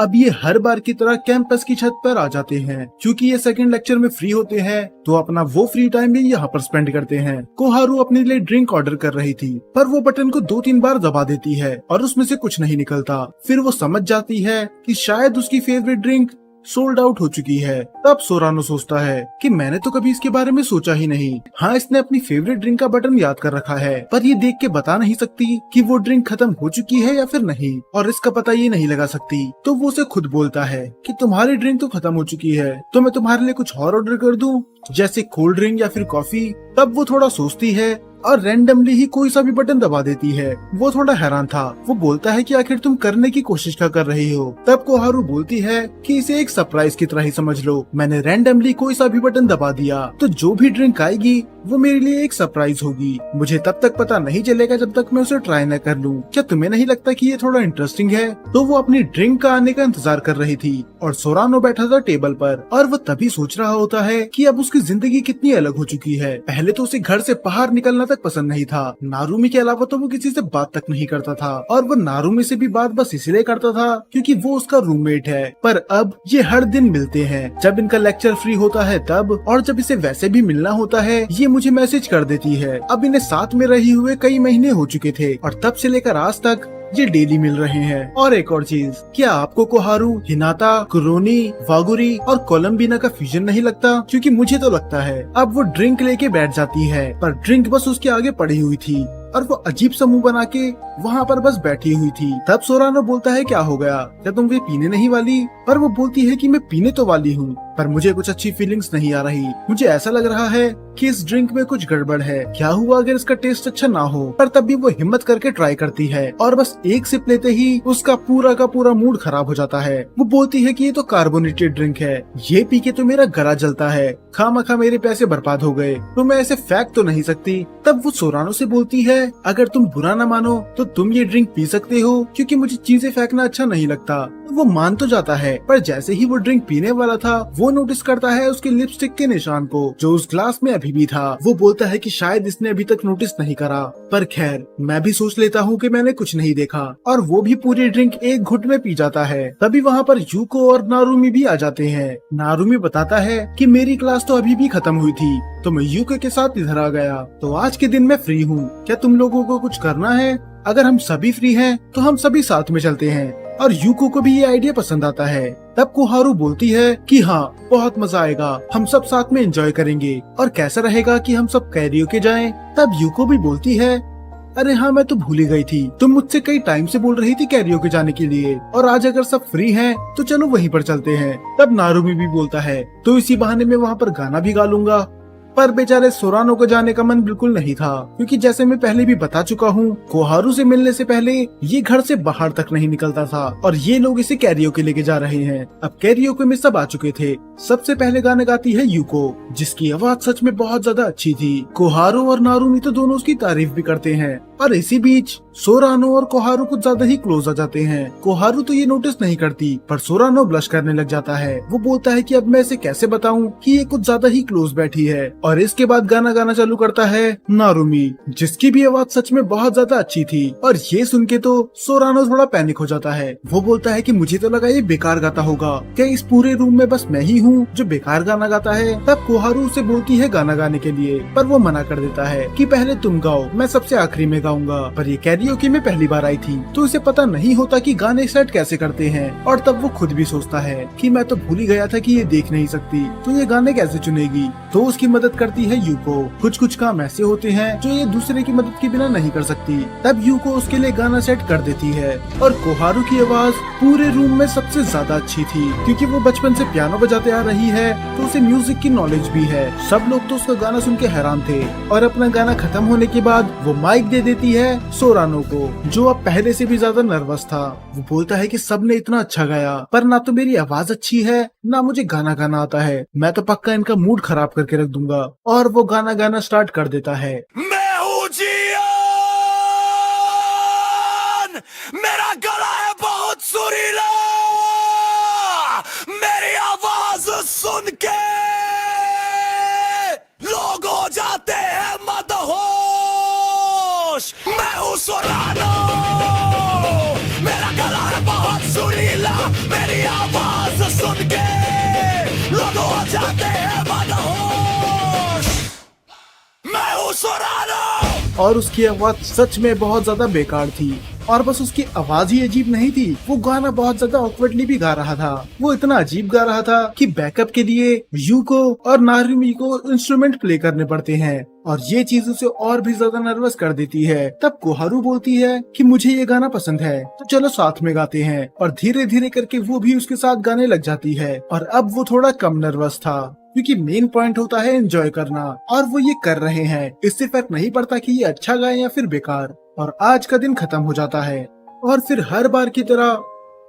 अब ये हर बार की तरह कैंपस की छत पर आ जाते हैं। क्योंकि ये सेकंड लेक्चर में फ्री होते हैं तो अपना वो फ्री टाइम भी यहाँ पर स्पेंड करते हैं। कोहारू अपने लिए ड्रिंक ऑर्डर कर रही थी पर वो बटन को 2-3 बार दबा देती है और उसमें से कुछ नहीं निकलता। फिर वो समझ जाती है कि शायद उसकी फेवरेट ड्रिंक सोल्ड आउट हो चुकी है। तब सोरानो सोचता है कि मैंने तो कभी इसके बारे में सोचा ही नहीं। हाँ, इसने अपनी फेवरेट ड्रिंक का बटन याद कर रखा है पर ये देख के बता नहीं सकती कि वो ड्रिंक खत्म हो चुकी है या फिर नहीं, और इसका पता ये नहीं लगा सकती। तो वो उसे खुद बोलता है कि तुम्हारी ड्रिंक तो खत्म हो चुकी है तो मैं तुम्हारे लिए कुछ और ऑर्डर कर दूं, जैसे कोल्ड ड्रिंक या फिर कॉफी। तब वो थोड़ा सोचती है और रैंडमली ही कोई सा भी बटन दबा देती है। वो थोड़ा हैरान था। वो बोलता है कि आखिर तुम करने की कोशिश क्या कर रही हो। तब कोहारू बोलती है कि इसे एक सरप्राइज की तरह ही समझ लो। मैंने रैंडमली कोई सा भी बटन दबा दिया तो जो भी ड्रिंक आएगी वो मेरे लिए एक सरप्राइज होगी। मुझे तब तक पता नहीं चलेगा जब तक मैं उसे ट्राई न कर लूं। क्या तुम्हें नहीं लगता कि ये थोड़ा इंटरेस्टिंग है? तो वो अपनी ड्रिंक का आने का इंतजार कर रही थी और सोरानो बैठा था टेबल पर और वो तभी सोच रहा होता है कि अब उसकी जिंदगी कितनी अलग हो चुकी है। पहले तो उसे घर से बाहर निकलना तक पसंद नहीं था। नारुमी के अलावा तो वो किसी से बात तक नहीं करता था और वो नारुमी से भी बात बस इसलिए करता था क्योंकि वो उसका रूममेट है। पर अब ये हर दिन मिलते हैं। जब इनका लेक्चर फ्री होता है तब, और जब इसे वैसे भी मिलना होता है ये मुझे मैसेज कर देती है। अब इन्हें साथ में रही हुए कई महीने हो चुके थे और तब से लेकर आज तक ये डेली मिल रहे हैं। और एक और चीज, क्या आपको कोहारू, हिनाता, कुरोनी, वागुरी और कोलम्बिना का फ्यूजन नहीं लगता? क्योंकि मुझे तो लगता है। अब वो ड्रिंक लेके बैठ जाती है पर ड्रिंक बस उसके आगे पड़ी हुई थी और वो अजीब सा मुंह बना के वहाँ पर बस बैठी हुई थी। तब सोरानो बोलता है क्या हो गया, क्या तुम वे पीने नहीं वाली? पर वो बोलती है कि मैं पीने तो वाली हूँ पर मुझे कुछ अच्छी फीलिंग्स नहीं आ रही। मुझे ऐसा लग रहा है कि इस ड्रिंक में कुछ गड़बड़ है। क्या हुआ अगर इसका टेस्ट अच्छा ना हो? पर तब भी वो हिम्मत करके ट्राई करती है और बस एक सिप लेते ही उसका पूरा का पूरा मूड खराब हो जाता है। वो बोलती है कि ये तो कार्बोनेटेड ड्रिंक है, ये पी के तो मेरा गला जलता है, खामखा मेरे पैसे बर्बाद हो गए, तो मैं ऐसे फेंक तो नहीं सकती। तब वो सोरानो से बोलती है अगर तुम बुरा न मानो तो तुम ये ड्रिंक पी सकते हो क्योंकि मुझे चीजें फेंकना अच्छा नहीं लगता। वो मान तो जाता है पर जैसे ही वो ड्रिंक पीने वाला था वो नोटिस करता है उसके लिपस्टिक के निशान को जो उस ग्लास में अभी भी था। वो बोलता है कि शायद इसने अभी तक नोटिस नहीं करा, पर खैर मैं भी सोच लेता हूँ कि मैंने कुछ नहीं देखा, और वो भी पूरी ड्रिंक एक घुट में पी जाता है। तभी वहाँ पर यूको और नारुमी भी आ जाते हैं। नारुमी बताता है कि मेरी क्लास तो अभी भी खत्म हुई थी तो मैं यूको के साथ इधर आ गया, तो आज के दिन मैं फ्री हूँ। क्या तुम लोगों को कुछ करना है? अगर हम सभी फ्री हैं तो हम सभी साथ में चलते हैं। और यूको को भी ये आइडिया पसंद आता है। तब कोहारू बोलती है कि हाँ बहुत मजा आएगा, हम सब साथ में एंजॉय करेंगे, और कैसा रहेगा कि हम सब कैरियोके जाएं। तब यूको भी बोलती है अरे हाँ मैं तो भूल ही गई थी, तुम मुझसे कई टाइम से बोल रही थी कैरियोके जाने के लिए, और आज अगर सब फ्री हैं तो चलो वहीं पर चलते हैं। तब नारुमी भी बोलता है तो इसी बहाने में वहाँ पर गाना भी गा लूंगा। पर बेचारे सोरानो को जाने का मन बिल्कुल नहीं था क्योंकि जैसे मैं पहले भी बता चुका हूँ कोहारू से मिलने से पहले ये घर से बाहर तक नहीं निकलता था और ये लोग इसे कैरियोके लेके जा रहे हैं। अब कैरियोके में सब आ चुके थे। सबसे पहले गाना गाती है यूको जिसकी आवाज सच में बहुत ज्यादा अच्छी थी। कोहारू और नारुमी तो दोनों उसकी तारीफ भी करते हैं। और इसी बीच सोरानो और कोहारू कुछ ज्यादा ही क्लोज आ जाते हैं। कोहारू तो ये नोटिस नहीं करती पर सोरानो ब्लश करने लग जाता है। वो बोलता है कि अब मैं इसे कैसे बताऊं कि ये कुछ ज्यादा ही क्लोज बैठी है। और इसके बाद गाना गाना चालू करता है नारुमी जिसकी भी आवाज सच में बहुत ज्यादा अच्छी थी। और ये सुन के तो सोरानो थोड़ा पैनिक हो जाता है। वो बोलता है कि मुझे तो लगा ये बेकार गाता होगा, क्या इस पूरे रूम में बस मैं ही हूँ जो बेकार गाना गाता है। तब कोहारू उसे बोलती है गाना गाने के लिए पर वो मना कर देता है कि पहले तुम गाओ, मैं सबसे आखिरी में गाऊंगा। पर ये कैरियोके में पहली बार आई थी तो इसे पता नहीं होता कि गाने सेट कैसे करते हैं। और तब वो खुद भी सोचता है कि मैं तो भूल ही गया था कि ये देख नहीं सकती तो ये गाने कैसे चुनेगी। तो उसकी मदद करती है यूको। कुछ काम ऐसे होते हैं जो ये दूसरे की मदद के बिना नहीं कर सकती। तब यूको उसके लिए गाना सेट कर देती है और कोहारू की आवाज पूरे रूम में सबसे ज्यादा अच्छी थी क्योंकि वो बचपन से पियानो बजाते आ रही है तो उसे म्यूजिक की नॉलेज भी है। सब लोग तो उसका गाना सुन के हैरान थे। और अपना गाना खत्म होने के बाद वो माइक दे देती है सोरानो को जो अब पहले से भी ज्यादा नर्वस था। वो बोलता है कि सबने इतना अच्छा गाया पर ना तो मेरी आवाज अच्छी है ना मुझे गाना गाना आता है, मैं तो पक्का इनका मूड खराब करके रख दूंगा। और वो गाना गाना स्टार्ट कर देता है। मैं हूँ जियान, मेरा गला है बहुत सुरीला, मेरी आवाज सुन के लोग हो जाते हैं मदहोश। मैं हूँ सोरानो, मेरा गला है बहुत सुरीला, मेरी आवाज सुन के लोग हो जाते हैं मदहोश। मैं हूँ सुरानो। और उसकी आवाज सच में बहुत ज्यादा बेकार थी। और बस उसकी आवाज ही अजीब नहीं थी, वो गाना बहुत ज्यादा ऑकवर्डली भी गा रहा था। वो इतना अजीब गा रहा था कि बैकअप के लिए यूको और नारुमी को इंस्ट्रूमेंट प्ले करने पड़ते हैं और ये चीज उसे और भी ज्यादा नर्वस कर देती है। तब कोहारू बोलती है कि मुझे ये गाना पसंद है तो चलो साथ में गाते हैं, और धीरे धीरे करके वो भी उसके साथ गाने लग जाती है। और अब वो थोड़ा कम नर्वस था क्योंकि मेन पॉइंट होता है एंजॉय करना, और वो ये कर रहे हैं। इससे फर्क नहीं पड़ता कि ये अच्छा गाए या फिर बेकार। और आज का दिन खत्म हो जाता है और फिर हर बार की तरह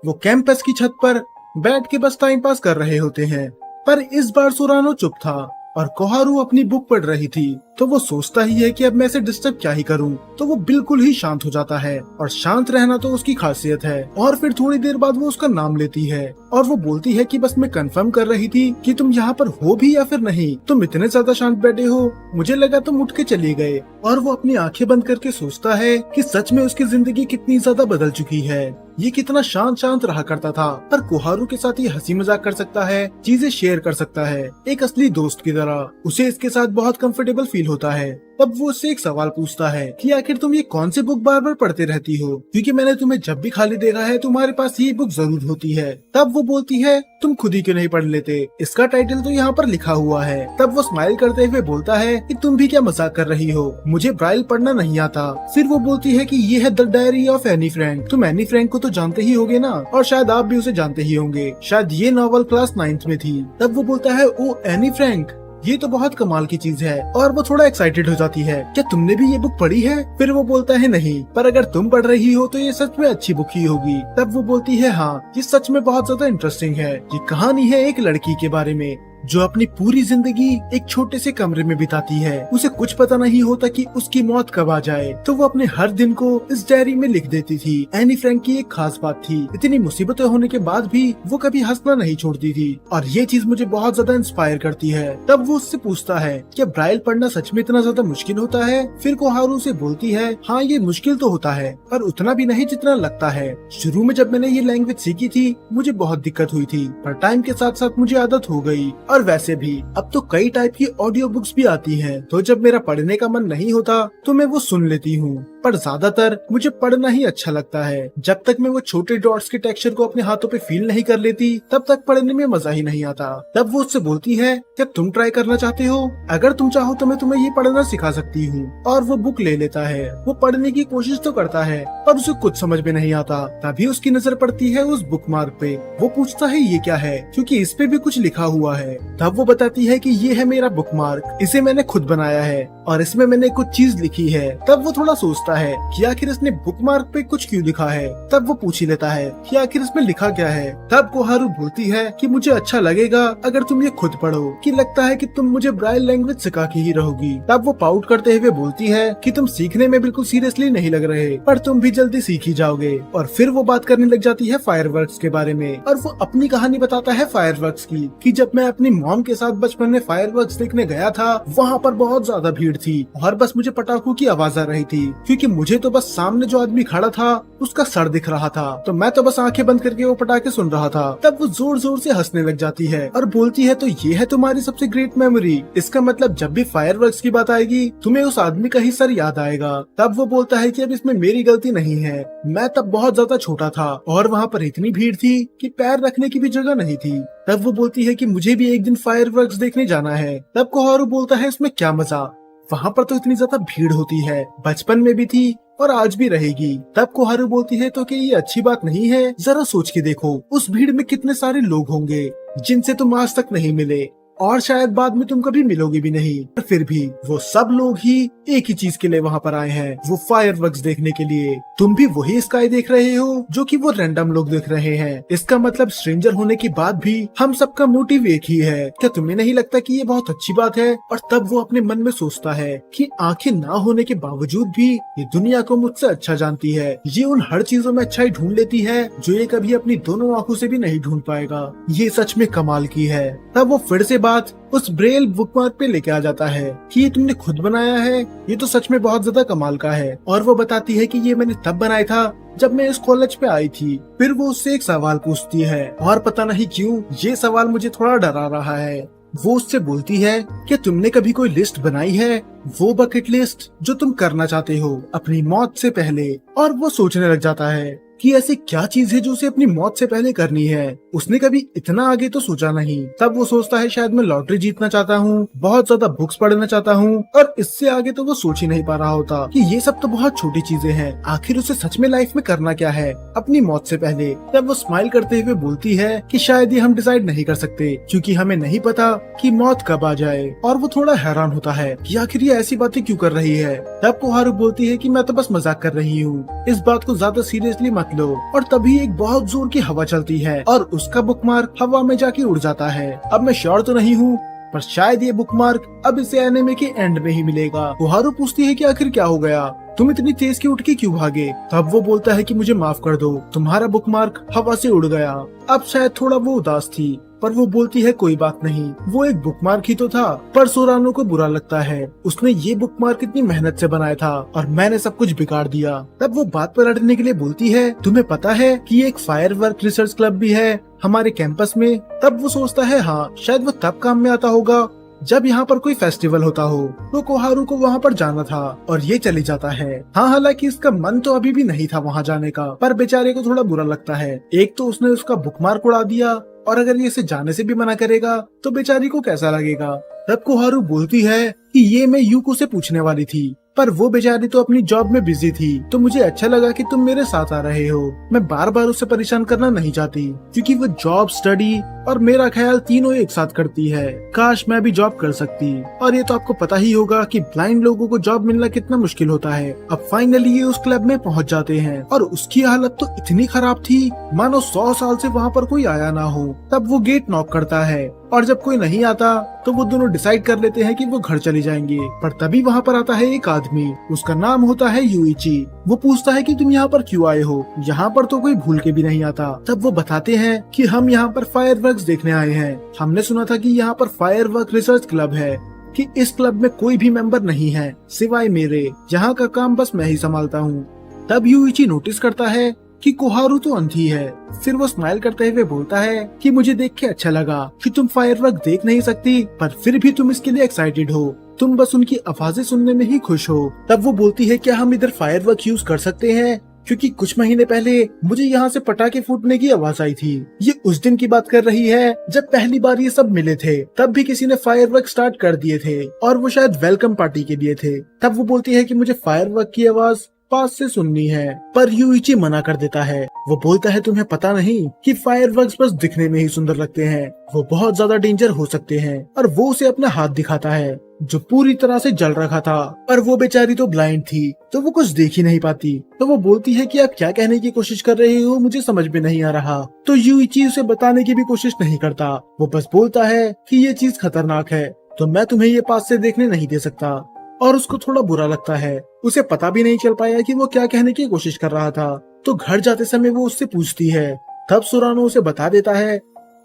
वो कैंपस की छत पर बैठ के बस टाइम पास कर रहे होते हैं। पर इस बार सुरानो चुप था और कोहारू अपनी बुक पढ़ रही थी, तो वो सोचता ही है कि अब मैं इसे डिस्टर्ब क्या ही करूं, तो वो बिल्कुल ही शांत हो जाता है। और शांत रहना तो उसकी खासियत है। और फिर थोड़ी देर बाद वो उसका नाम लेती है और वो बोलती है कि बस मैं कंफर्म कर रही थी कि तुम यहाँ पर हो भी या फिर नहीं। तुम इतने ज्यादा शांत बैठे हो, मुझे लगा तुम उठ के चले गए। और वो अपनी आंखें बंद करके सोचता है कि सच में उसकी जिंदगी कितनी ज्यादा बदल चुकी है। ये कितना शांत शांत रहा करता था, पर कोहारू के साथ ये हंसी मजाक कर सकता है, चीजें शेयर कर सकता है एक असली दोस्त की तरह। उसे इसके साथ बहुत कंफर्टेबल फील होता है। तब वो उससे एक सवाल पूछता है कि आखिर तुम ये कौन से बुक बार बार पढ़ते रहती हो, क्योंकि मैंने तुम्हें जब भी खाली देखा है तुम्हारे पास ये बुक जरूर होती है। तब वो बोलती है तुम खुद ही क्यों नहीं पढ़ लेते, इसका टाइटल तो यहाँ पर लिखा हुआ है। तब वो स्माइल करते हुए बोलता है कि तुम भी क्या मजाक कर रही हो, मुझे ब्राइल पढ़ना नहीं आता। फिर वो बोलती है कि ये है the diary of Anne Frank. तुम एनी फ्रैंक को तो जानते ही होगे ना, और शायद आप भी उसे जानते ही होंगे, शायद ये नॉवल क्लास 9th में थी। तब वो बोलता है ओ एनी फ्रैंक, ये तो बहुत कमाल की चीज है। और वो थोड़ा एक्साइटेड हो जाती है, क्या तुमने भी ये बुक पढ़ी है? फिर वो बोलता है नहीं, पर अगर तुम पढ़ रही हो तो ये सच में अच्छी बुक ही होगी। तब वो बोलती है हाँ, ये सच में बहुत ज्यादा इंटरेस्टिंग है। ये कहानी है एक लड़की के बारे में जो अपनी पूरी जिंदगी एक छोटे से कमरे में बिताती है। उसे कुछ पता नहीं होता कि उसकी मौत कब आ जाए, तो वो अपने हर दिन को इस डायरी में लिख देती थी। एनी फ्रैंक की एक खास बात थी, इतनी मुसीबतें होने के बाद भी वो कभी हंसना नहीं छोड़ती थी, और ये चीज मुझे बहुत ज्यादा इंस्पायर करती है। तब वो उससे पूछता है क्या ब्राइल पढ़ना सच में इतना ज्यादा मुश्किल होता है? फिर कोहारू से बोलती है हाँ, ये मुश्किल तो होता है, पर उतना भी नहीं जितना लगता है। शुरू में जब मैंने ये लैंग्वेज सीखी थी मुझे बहुत दिक्कत हुई थी, पर टाइम के साथ साथ मुझे आदत हो गई। और वैसे भी अब तो कई टाइप की ऑडियो बुक्स भी आती हैं, तो जब मेरा पढ़ने का मन नहीं होता तो मैं वो सुन लेती हूँ। पर ज्यादातर मुझे पढ़ना ही अच्छा लगता है। जब तक मैं वो छोटे डॉट्स के टेक्सचर को अपने हाथों पे फील नहीं कर लेती तब तक पढ़ने में मजा ही नहीं आता। तब वो उससे बोलती है क्या तुम ट्राई करना चाहते हो? अगर तुम चाहो तो मैं तुम्हें ये पढ़ना सिखा सकती हूँ। और वो बुक ले लेता है। वो पढ़ने की कोशिश तो करता है पर उसे कुछ समझ में नहीं आता। तभी उसकी नजर पड़ती है उस बुक मार्क पे। वो पूछता है ये क्या है, क्योंकि इस पे भी कुछ लिखा हुआ है। तब वो बताती है कि ये है मेरा बुक मार्क, इसे मैंने खुद बनाया है और इसमें मैंने कुछ चीज लिखी है। तब वो थोड़ा सोचता है कि आखिर इसने बुक मार्क पे कुछ क्यों लिखा है। तब वो पूछ ही लेता है कि आखिर इसमें लिखा क्या है। तब कोहारू बोलती है कि मुझे अच्छा लगेगा अगर तुम ये खुद पढ़ो, कि लगता है कि तुम मुझे ब्राइल लैंग्वेज सिखा के ही रहोगी। तब वो पाउट करते हुए बोलती है कि तुम सीखने में बिल्कुल सीरियसली नहीं लग रहे, पर तुम भी जल्दी सीख ही जाओगे। और फिर वो बात करने लग जाती है फायरवर्क्स के बारे में, और वो अपनी कहानी बताता है फायरवर्क्स की, कि जब मैं अपनी मॉम के साथ बचपन में फायरवर्क्स देखने गया था वहाँ पर बहुत ज्यादा भीड़ थी और बस मुझे पटाखों की आवाज आ रही थी, क्योंकि मुझे तो बस सामने जो आदमी खड़ा था उसका सर दिख रहा था, तो मैं तो बस आंखें बंद करके वो पटाखे सुन रहा था। तब वो जोर जोर से हंसने लग जाती है और बोलती है तो ये है तुम्हारी सबसे ग्रेट मेमोरी, इसका मतलब जब भी फायरवर्क्स की बात आएगी तुम्हें उस आदमी का ही सर याद आएगा। तब वो बोलता है कि अब इसमें मेरी गलती नहीं है, मैं तब बहुत ज्यादा छोटा था और वहाँ पर इतनी भीड़ थी कि पैर रखने की भी जगह नहीं थी। तब वो बोलती है कि मुझे भी एक दिन फायरवर्क्स देखने जाना है। तब कोहारू बोलता है इसमें क्या मजा, वहाँ पर तो इतनी ज्यादा भीड़ होती है, बचपन में भी थी और आज भी रहेगी। तब कोहारू बोलती है तो क्या ये अच्छी बात नहीं है? जरा सोच के देखो उस भीड़ में कितने सारे लोग होंगे जिनसे तुम आज तक नहीं मिले और शायद बाद में तुम कभी मिलोगे भी नहीं, पर फिर भी वो सब लोग ही एक ही चीज के लिए वहाँ पर आए हैं, वो फायरवर्क्स देखने के लिए। तुम भी वही स्काई देख रहे हो जो कि वो रैंडम लोग देख रहे हैं। इसका मतलब स्ट्रेंजर होने के बाद भी हम सबका मोटिव एक ही है। क्या तुम्हें नहीं लगता कि ये बहुत अच्छी बात है? और तब वो अपने मन में सोचता है कि आंखें ना होने के बावजूद भी ये दुनिया को मुझसे अच्छा जानती है। ये उन हर चीजों में अच्छाई ढूंढ लेती है जो ये कभी अपनी दोनों आंखों से भी नहीं ढूंढ पाएगा। ये सच में कमाल की है। तब वो फिर से बाद उस ब्रेल बुकमार्क पे लेके आ जाता है कि ये तुमने खुद बनाया है, ये तो सच में बहुत ज्यादा कमाल का है। और वो बताती है कि ये मैंने तब बनाया था जब मैं इस कॉलेज पे आई थी। फिर वो उससे एक सवाल पूछती है और पता नहीं क्यों ये सवाल मुझे थोड़ा डरा रहा है। वो उससे बोलती है कि तुमने कभी कोई लिस्ट बनाई है, वो बकेट लिस्ट जो तुम करना चाहते हो अपनी मौत से पहले। और वो सोचने लग जाता है कि ऐसी क्या चीज है जो उसे अपनी मौत से पहले करनी है। उसने कभी इतना आगे तो सोचा नहीं। तब वो सोचता है शायद मैं लॉटरी जीतना चाहता हूँ, बहुत ज्यादा बुक्स पढ़ना चाहता हूँ, और इससे आगे तो वो सोच ही नहीं पा रहा होता कि ये सब तो बहुत छोटी चीजें हैं। आखिर उसे सच में लाइफ में करना क्या है अपनी मौत से पहले। तब वो स्माइल करते हुए बोलती है कि शायद ये हम डिसाइड नहीं कर सकते क्योंकि हमें नहीं पता कि मौत कब आ जाए। और वो थोड़ा हैरान होता है कि आखिर ये ऐसी बातें क्यों कर रही है। तब कोहारू बोलती है कि मैं तो बस मजाक कर रही हूँ, इस बात को ज्यादा सीरियसली मत लो। और तभी एक बहुत जोर की हवा चलती है और उसका बुकमार्क हवा में जाके उड़ जाता है। अब मैं श्योर तो नहीं हूँ पर शायद ये बुकमार्क अब इसे एनिमे के एंड में ही मिलेगा। कोहारू पूछती है कि आखिर क्या हो गया, तुम इतनी तेज की उठ के क्यों भागे। तब वो बोलता है कि मुझे माफ कर दो, तुम्हारा बुकमार्क हवा से उड़ गया। अब शायद थोड़ा वो उदास थी पर वो बोलती है कोई बात नहीं, वो एक बुकमार्क ही तो था। पर सोरानो को बुरा लगता है, उसने ये बुकमार्क इतनी मेहनत से बनाया था और मैंने सब कुछ बिगाड़ दिया। तब वो बात पर अड़ने के लिए बोलती है तुम्हें पता है कि एक फायरवर्क रिसर्च क्लब भी है हमारे कैंपस में। तब वो सोचता है हाँ शायद वो तब काम में आता होगा जब यहाँ पर कोई फेस्टिवल होता हो। तो कोहारू को वहाँ पर जाना था और ये चली जाता है। हाँ हालांकि इसका मन तो अभी भी नहीं था वहाँ जाने का, पर बेचारे को थोड़ा बुरा लगता है। एक तो उसने उसका बुकमार्क उड़ा दिया और अगर ये इसे जाने से भी मना करेगा तो बेचारी को कैसा लगेगा। तब कोहारू बोलती है कि ये मैं यूको से पूछने वाली थी पर वो बेचारी तो अपनी जॉब में बिजी थी, तो मुझे अच्छा लगा कि तुम मेरे साथ आ रहे हो। मैं बार बार उसे परेशान करना नहीं चाहती क्योंकि वो जॉब, स्टडी और मेरा ख्याल तीनों एक साथ करती है। काश मैं भी जॉब कर सकती। और ये तो आपको पता ही होगा कि ब्लाइंड लोगों को जॉब मिलना कितना मुश्किल होता है। अब फाइनली ये उस क्लब में पहुंच जाते हैं और उसकी हालत तो इतनी खराब थी मानो 100 साल से वहाँ पर कोई आया ना हो। तब वो गेट नॉक करता है और जब कोई नहीं आता तो वो दोनों डिसाइड कर लेते हैं कि वो घर चले जाएंगे। पर तभी वहाँ पर आता है एक आदमी, उसका नाम होता है यूइची। वो पूछता है कि तुम यहाँ पर क्यों आए हो, यहाँ पर तो कोई भूल के भी नहीं आता। तब वो बताते हैं कि हम यहाँ पर फायरवर्क्स देखने आए हैं। हमने सुना था कि यहाँ पर फायरवर्क रिसर्च क्लब है, कि इस क्लब में कोई भी मेंबर नहीं है सिवाय मेरे, यहाँ का काम बस मैं ही संभालता हूँ। तब यूइची नोटिस करता है कि कोहारू तो अंधी है। फिर वो स्माइल करते हुए बोलता है कि मुझे देख के अच्छा लगा कि तुम फायरवर्क देख नहीं सकती पर फिर भी तुम इसके लिए एक्साइटेड हो, तुम बस उनकी आवाजें सुनने में ही खुश हो। तब वो बोलती है क्या हम इधर फायरवर्क यूज कर सकते हैं, क्योंकि कुछ महीने पहले मुझे यहाँ से पटाखे फूटने की आवाज आई थी। ये उस दिन की बात कर रही है जब पहली बार ये सब मिले थे, तब भी किसी ने फायरवर्क स्टार्ट कर दिए थे और वो शायद वेलकम पार्टी के लिए थे। तब वो बोलती है कि मुझे फायरवर्क की आवाज पास से सुननी है, पर यूइची मना कर देता है। वो बोलता है तुम्हें पता नहीं कि फायरवर्क्स बस दिखने में ही सुंदर लगते हैं, वो बहुत ज्यादा डेंजर हो सकते हैं। और वो उसे अपना हाथ दिखाता है जो पूरी तरह से जल रखा था, पर वो बेचारी तो ब्लाइंड थी तो वो कुछ देख ही नहीं पाती। तो वो बोलती है कि आप क्या कहने की कोशिश कर रहे हो, मुझे समझ में नहीं आ रहा। तो यूइची उसे बताने की भी कोशिश नहीं करता, वो बस बोलता है कि ये चीज खतरनाक है तो मैं तुम्हें ये पास से देखने नहीं दे सकता। और उसको थोड़ा बुरा लगता है, उसे पता भी नहीं चल पाया कि वो क्या कहने की कोशिश कर रहा था। तो घर जाते समय वो उससे पूछती है। तब सोरानो उसे बता देता है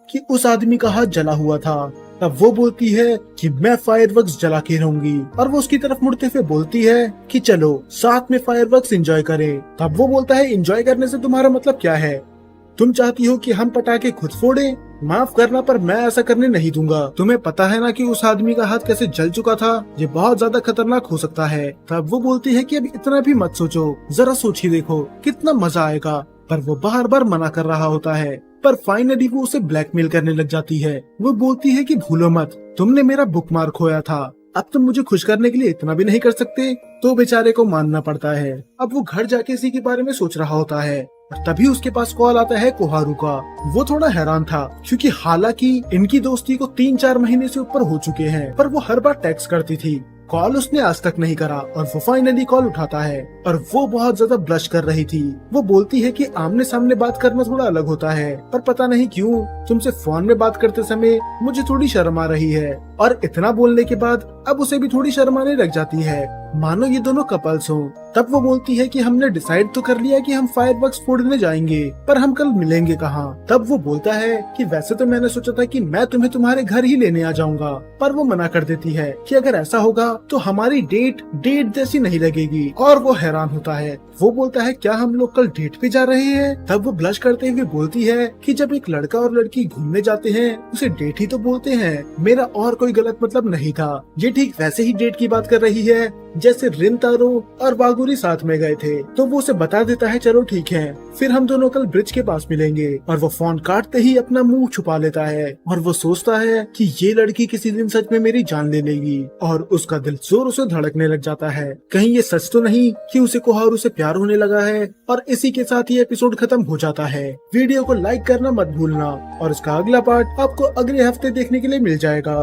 कि उस आदमी का हाथ जला हुआ था। तब वो बोलती है कि मैं फायरवर्क्स जला के रहूंगी और वो उसकी तरफ मुड़ते हुए बोलती है कि चलो साथ में फायरवर्क्स एंजॉय करें। तब वो बोलता है एंजॉय करने से तुम्हारा मतलब क्या है, तुम चाहती हो कि हम पटाखे खुद फोड़े? माफ करना पर मैं ऐसा करने नहीं दूंगा। तुम्हें पता है ना कि उस आदमी का हाथ कैसे जल चुका था, ये बहुत ज्यादा खतरनाक हो सकता है। तब वो बोलती है कि अब इतना भी मत सोचो, जरा सोच ही देखो कितना मजा आएगा। पर वो बार बार मना कर रहा होता है, पर फाइनली वो उसे ब्लैकमेल करने लग जाती है। वो बोलती है कि भूलो मत, तुमने मेरा बुकमार्क खोया था, अब तुम मुझे खुश करने के लिए इतना भी नहीं कर सकते। तो बेचारे को मानना पड़ता है। अब वो घर जाके इसी के बारे में सोच रहा होता है और तभी उसके पास कॉल आता है कोहारू का। वो थोड़ा हैरान था क्योंकि हालांकि इनकी दोस्ती को 3-4 महीने से ऊपर हो चुके हैं, पर वो हर बार टेक्स्ट करती थी, कॉल उसने आज तक नहीं करा। और वो फाइनली कॉल उठाता है और वो बहुत ज्यादा ब्लश कर रही थी। वो बोलती है कि आमने सामने बात करना थोड़ा अलग होता है, पर पता नहीं क्यों तुमसे फोन में बात करते समय मुझे थोड़ी शर्म आ रही है। और इतना बोलने के बाद अब उसे भी थोड़ी शर्म आने लग जाती है, मानो ये दोनों कपल्स हो। तब वो बोलती है कि हमने डिसाइड तो कर लिया कि हम फायरवर्क्स फोड़ने जाएंगे, पर हम कल मिलेंगे कहाँ। तब वो बोलता है कि वैसे तो मैंने सोचा था कि मैं तुम्हें तुम्हारे घर ही लेने आ जाऊंगा, पर वो मना कर देती है कि अगर ऐसा होगा तो हमारी डेट जैसी नहीं लगेगी। और वो हैरान होता है। वो बोलता है क्या हम लोग कल डेट पे जा रहे हैं। तब वो ब्लश करते हुए बोलती है कि जब एक लड़का और लड़की घूमने जाते हैं उसे डेट ही तो बोलते हैं, मेरा और कोई गलत मतलब नहीं था। ये ठीक वैसे ही डेट की बात कर रही है जैसे रिंतारो और बागुरी साथ में गए थे। तो वो उसे बता देता है चलो ठीक है, फिर हम दोनों कल ब्रिज के पास मिलेंगे। और वो फोन काटते ही अपना मुंह छुपा लेता है और वो सोचता है कि ये लड़की किसी दिन सच में मेरी जान ले लेगी। और उसका दिल जोरों से धड़कने लग जाता है, कहीं ये सच तो नहीं कि उसे कोहारू से प्यार होने लगा है। और इसी के साथ ये एपिसोड खत्म हो जाता है। वीडियो को लाइक करना मत भूलना और इसका अगला पार्ट आपको अगले हफ्ते देखने के लिए मिल जाएगा।